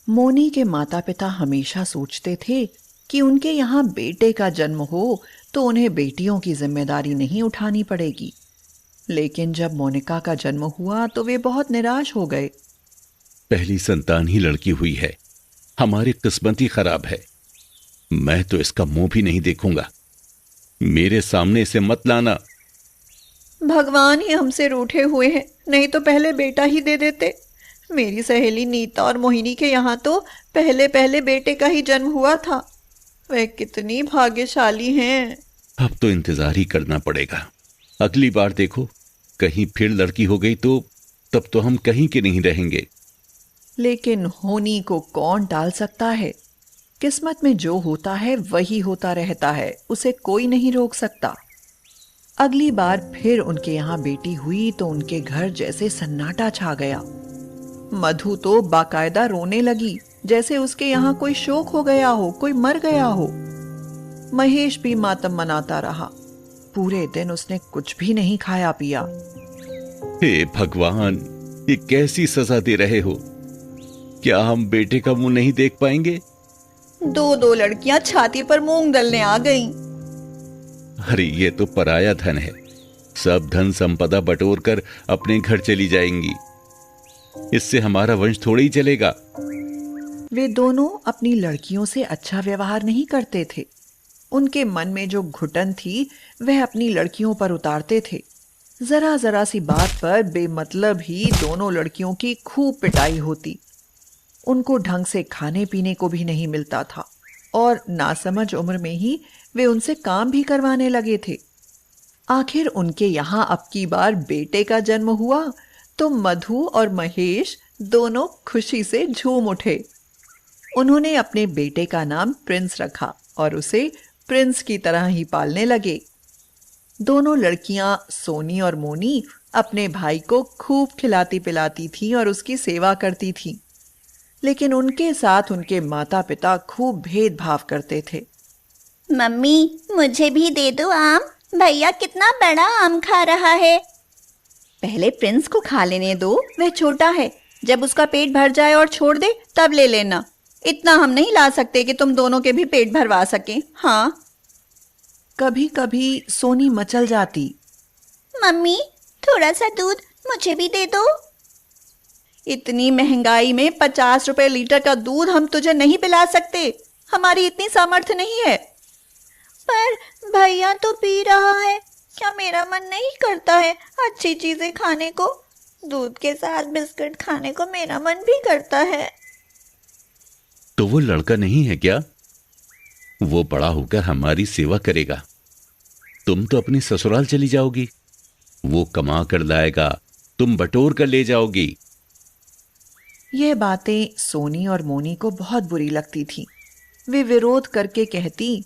मोनी के माता पिता हमेशा सोचते थे कि उनके यहाँ बेटे का जन्म हो तो उन्हें बेटियों की जिम्मेदारी नहीं उठानी पड़ेगी। लेकिन जब मोनिका का जन्म हुआ तो वे बहुत निराश हो गए। पहली संतान ही लड़की हुई है, हमारी किस्मत ही खराब है। मैं तो इसका मुंह भी नहीं देखूंगा। मेरे सामने इसे मत लाना। भगवान ही हमसे रूठे हुए हैं, नहीं तो पहले बेटा ही दे देते। मेरी सहेली नीता और मोहिनी के यहाँ तो पहले पहले बेटे का ही जन्म हुआ था। वे कितनी भाग्यशाली हैं। अब तो इंतजार ही करना पड़ेगा। अगली बार देखो, कहीं फिर लड़की हो गई तो तब तो हम कहीं के नहीं रहेंगे। लेकिन होनी को कौन टाल सकता है। किस्मत में जो होता है वही होता रहता है, उसे कोई नहीं रोक सकता। अगली बार फिर उनके यहाँ बेटी हुई तो उनके घर जैसे सन्नाटा छा गया। मधु तो बाकायदा रोने लगी, जैसे उसके यहाँ कोई शोक हो गया हो, कोई मर गया हो। महेश भी मातम मनाता रहा। पूरे दिन उसने कुछ भी नहीं खाया पिया। हे भगवान, ये कैसी सजा दे रहे हो? क्या हम बेटे का मुंह नहीं देख पाएंगे? दो दो लड़कियां छाती पर मूंग दलने आ गईं। अरे ये तो पराया धन है। सब धन संपदा बटोर कर अपने घर चली जाएंगी। इससे हमारा वंश थोड़ा ही चलेगा। वे दोनों अपनी लड़कियों से अच्छा व्यवहार नहीं करते थे। उनके मन में जो घुटन थी वह अपनी लड़कियों पर उतारते थे। जरा जरा सी बात पर बेमतलब ही दोनों लड़कियों की खूब पिटाई होती। उनको ढंग से खाने पीने को भी नहीं मिलता था और नासमझ उम्र में ही वे उनसे काम भी करवाने लगे थे। आखिर उनके यहाँ अब की बार बेटे का जन्म हुआ तो मधु और महेश दोनों खुशी से झूम उठे। उन्होंने अपने बेटे का नाम प्रिंस रखा और उसे प्रिंस की तरह ही पालने लगे। दोनों लड़कियां सोनी और मोनी अपने भाई को खूब खिलाती पिलाती थीं और उसकी सेवा करती थीं। लेकिन उनके साथ उनके माता पिता खूब भेदभाव करते थे। मम्मी, मुझे भी दे दो आम। भैया कितना बड़ा आम खा रहा है। पहले प्रिंस को खा लेने दो, वह छोटा है। जब उसका पेट भर जाए और छोड़ दे तब ले लेना। इतना हम नहीं ला सकते कि तुम दोनों के भी पेट भरवा सकें। हाँ। कभी कभी सोनी मचल जाती। मम्मी, थोड़ा सा दूध मुझे भी दे दो। इतनी महंगाई में 50 रुपए लीटर का दूध हम तुझे नहीं पिला सकते। हमारी इतनी सामर्थ्य नहीं है। पर भैया तो पी रहा है। क्या मेरा मन नहीं करता है अच्छी चीजें खाने को? दूध के साथ बिस्किट खाने को मेरा मन भी करता है। तो वो लड़का नहीं है क्या? वो बड़ा होकर हमारी सेवा करेगा। तुम तो अपनी ससुराल चली जाओगी। वो कमा कर लाएगा, तुम बटोर कर ले जाओगी। यह बातें सोनी और मोनी को बहुत बुरी लगती थी। वे विरोध करके कहती,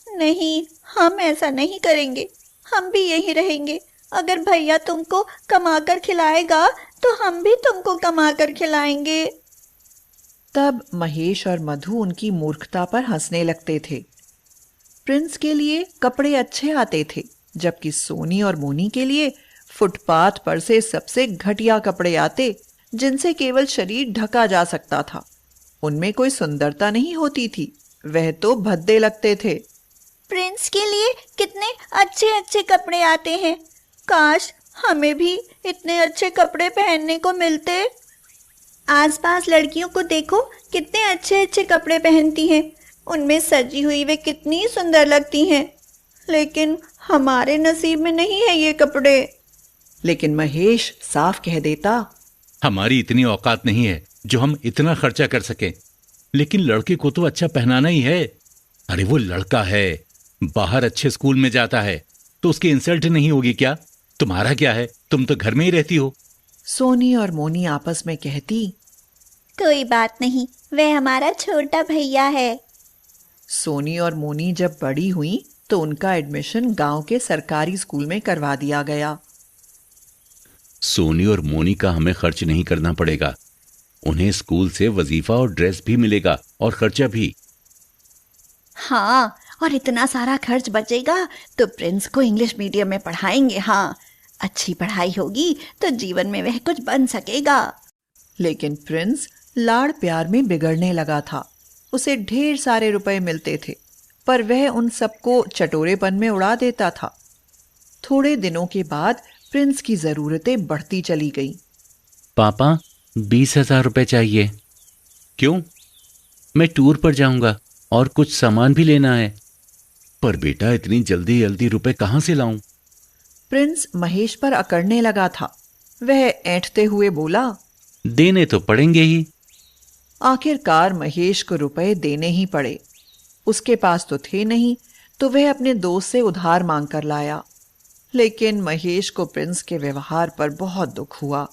नहीं, हम ऐसा नहीं करेंगे। हम भी यहीं रहेंगे। अगर भैया तुमको कमा कर खिलाएगा तो हम भी तुमको कमा कर खिलाएंगे। तब महेश और मधु उनकी मूर्खता पर हंसने लगते थे। प्रिंस के लिए कपड़े अच्छे आते थे, जबकि सोनी और मोनी के लिए फुटपाथ पर से सबसे घटिया कपड़े आते, जिनसे केवल शरीर ढका जा सकता था। उनमें कोई सुंदरता नहीं होती थी, वह तो भद्दे लगते थे। प्रिंस के लिए कितने अच्छे अच्छे कपड़े आते हैं। काश हमें भी इतने अच्छे कपड़े पहनने को मिलते। आसपास लड़कियों को देखो, कितने अच्छे अच्छे कपड़े पहनती हैं। उनमें सजी हुई वे कितनी सुंदर लगती हैं। लेकिन हमारे नसीब में नहीं है ये कपड़े। लेकिन महेश साफ कह देता, हमारी इतनी औकात नहीं है जो हम इतना खर्चा कर सकें। लेकिन लड़के को तो अच्छा पहनाना ही है। अरे वो लड़का है, बाहर अच्छे स्कूल में जाता है, तो उसकी इंसल्ट नहीं होगी क्या? तुम्हारा क्या है, तुम तो घर में ही रहती हो। सोनी और मोनी आपस में कहती, कोई बात नहीं, वह हमारा छोटा भैया है। सोनी और मोनी जब बड़ी हुई तो उनका एडमिशन गांव के सरकारी स्कूल में करवा दिया गया। सोनी और मोनी का हमें खर्च नहीं करना पड़ेगा। उन्हें स्कूल से वजीफा और ड्रेस भी मिलेगा और खर्चा भी। हाँ, और इतना सारा खर्च बचेगा तो प्रिंस को इंग्लिश मीडियम में पढ़ाएंगे। हाँ, अच्छी पढ़ाई होगी तो जीवन में वह कुछ बन सकेगा। लेकिन प्रिंस लाड़ प्यार में बिगड़ने लगा था। उसे ढेर सारे रुपए मिलते थे, पर वह उन सबको चटोरेपन में उड़ा देता था। थोड़े दिनों के बाद प्रिंस की जरूरतें बढ़ती चली गईं। पापा, 20,000 रुपए चाहिए। क्यों? मैं टूर पर जाऊंगा और कुछ सामान भी लेना है। पर बेटा, इतनी जल्दी जल्दी रुपए कहां से लाऊं? प्रिंस महेश पर अकड़ने लगा था। वह ऐंठते हुए बोला, देने तो पड़ेंगे ही। आखिरकार महेश को रुपए देने ही पड़े। उसके पास तो थे नहीं, तो वह अपने दोस्त से उधार मांग कर लाया। लेकिन महेश को प्रिंस के व्यवहार पर बहुत दुख हुआ।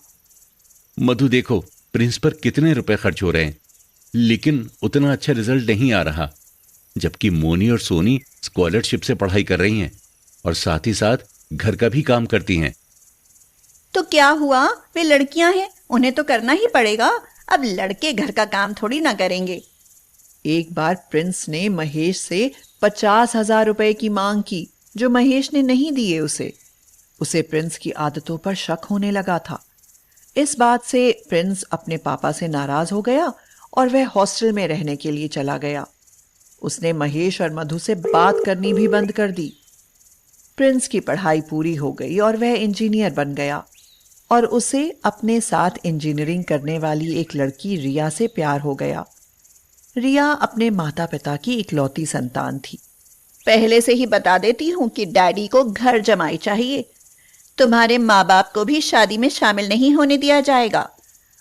मधु, देखो प्रिंस पर कितने रुपए खर्च हो रहे हैं, लेकिन उतना अच्छा रिजल्ट नहीं आ रहा। जबकि मोनी और सोनी स्कॉलरशिप से पढ़ाई कर रही हैं और साथ ही साथ घर का भी काम करती हैं। तो क्या हुआ, वे लड़कियां हैं, उन्हें तो करना ही पड़ेगा। अब लड़के घर का काम थोड़ी ना करेंगे। एक बार प्रिंस ने महेश से 50,000 रुपए की मांग की, जो महेश ने नहीं दिए उसे प्रिंस की आदतों पर शक होने लगा था। इस बात से प्रिंस अपने पापा से नाराज हो गया और वह हॉस्टल में रहने के लिए चला गया। उसने महेश और मधु से बात करनी भी बंद कर दी। प्रिंस की पढ़ाई पूरी हो गई और वह इंजीनियर बन गया, और उसे अपने साथ इंजीनियरिंग करने वाली एक लड़की रिया से प्यार हो गया। रिया अपने माता पिता की इकलौती संतान थी। पहले से ही बता देती हूँ कि डैडी को घर जमाई चाहिए। तुम्हारे माँ बाप को भी शादी में शामिल नहीं होने दिया जाएगा।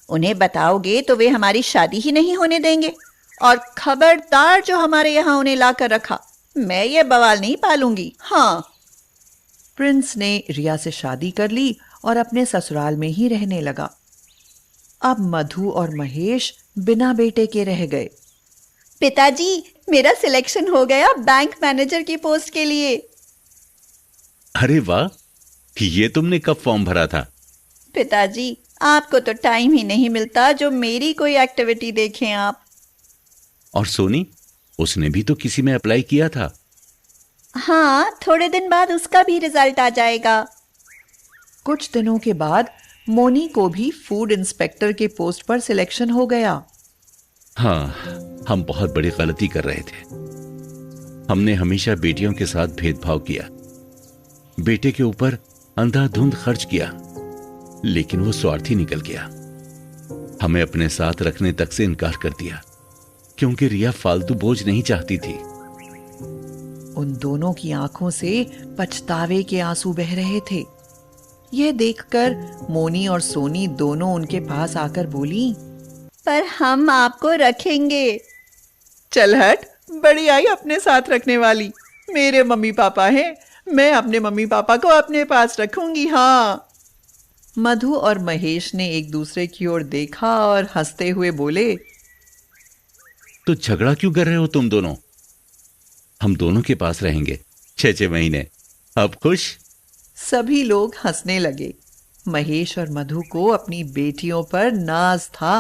उन्हें बताओगे तो वे हमारी शादी ही नहीं होने देंगे। और खबरदार, जो हमारे यहाँ उन्हें लाकर रखा, मैं ये बवाल नहीं पालूंगी। हाँ। प्रिंस ने रिया से शादी कर ली और अपने ससुराल में ही रहने लगा। अब मधु और महेश बिना बेटे के रह गए। पिताजी, मेरा सिलेक्शन हो गया बैंक मैनेजर की पोस्ट के लिए। अरे वाह, ये तुमने कब फॉर्म भरा था? पिताजी, आपको तो टाइम ही नहीं मिलता जो मेरी कोई एक्टिविटी देखें आप। और सोनी, उसने भी तो किसी में अप्लाई किया था। हाँ, थोड़े दिन बाद उसका भी रिजल्ट आ जाएगा। कुछ दिनों के बाद मोनी को भी फूड इंस्पेक्टर के पोस्ट पर सिलेक्शन हो गया। हाँ, हम बहुत बड़ी गलती कर रहे थे। हमने हमेशा बेटियों के साथ भेदभाव किया, बेटे के ऊपर अंधाधुंध खर्च किया, लेकिन वो स्वार्थी निकल गया। हमें अपने साथ रखने तक से इनकार कर दिया, क्योंकि रिया फालतू बोझ नहीं चाहती थी। उन दोनों की आंखों से पछतावे के आंसू बह रहे थे। यह देखकर मोनी और सोनी दोनों उनके पास आकर बोली, पर हम आपको रखेंगे। चल हट, बड़ी आई अपने साथ रखने वाली। मेरे मम्मी पापा हैं, मैं अपने मम्मी पापा को अपने पास रखूंगी। हाँ। मधु और महेश ने एक दूसरे की ओर देखा और हंसते हुए बोले, तो झगड़ा क्यों कर रहे हो तुम दोनों? हम दोनों के पास रहेंगे 6 महीने। अब खुश? सभी लोग हंसने लगे। महेश और मधु को अपनी बेटियों पर नाज था।